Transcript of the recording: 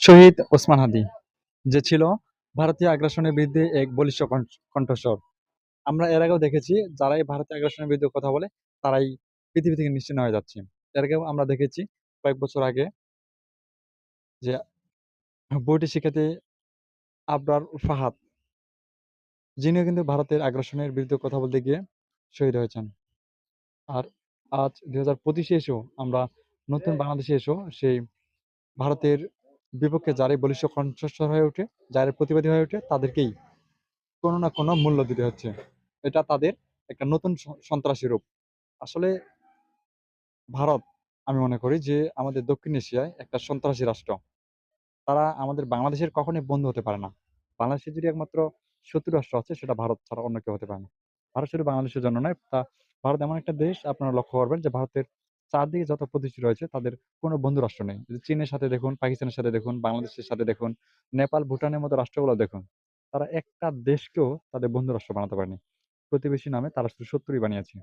শহীদ ওসমান হাদি, যে ছিল ভারতীয় আগ্রাসনের বিরুদ্ধে এক বলিষ্ঠ কণ্ঠস্বর। আমরা এর আগেও দেখেছি যারা এই ভারতীয় আগ্রাসনের বিরুদ্ধে কথা বলে তারাই পৃথিবী থেকে নিশ্চিহ্ন হয়ে যাচ্ছে। এর আগেও আমরা দেখেছি কয়েক বছর আগে যে বইটি শিক্ষার্থী আবরার ফাহাদ, যিনিও কিন্তু ভারতের আগ্রাসনের বিরুদ্ধে কথা বলতে গিয়ে শহীদ হয়েছেন। আর আজ ২০২৫-এ এসেও আমরা নতুন বাংলাদেশে এসেও সেই ভারতের বিপক্ষে যারাই বলিষ্ঠ কণ্ঠস্বর হয়ে ওঠে, যারা প্রতিবাদী হয়ে ওঠে, তাদেরকেই কোনো না কোনো মূল্য দিতে হচ্ছে। এটা তাদের একটা নতুন সন্ত্রাসী রূপ। আসলে ভারত, আমি মনে করি যে আমাদের দক্ষিণ এশিয়ায় একটা সন্ত্রাসী রাষ্ট্র। তারা আমাদের বাংলাদেশের কখনোই বন্ধু হতে পারে না। বাংলাদেশের যদি একমাত্র শত্রু রাষ্ট্র আছে সেটা ভারত ছাড়া অন্য কেউ হতে পারে না। ভারত শুধু বাংলাদেশের জন্য নয়, ভারত এমন একটা দেশ, আপনারা লক্ষ্য করবেন যে ভারতের চারদিকে যত প্রতিবেশী রয়েছে তাদের কোনো বন্ধু রাষ্ট্র নেই। চীনের সাথে দেখুন, পাকিস্তানের সাথে দেখুন, বাংলাদেশের সাথে দেখুন, নেপাল, ভুটানের মতো রাষ্ট্রগুলো দেখুন। তারা একটা দেশকেও তাদের বন্ধু রাষ্ট্র বানাতে পারেনি। প্রতিবেশী নামে তারা শুধু শত্রুই বানিয়েছে।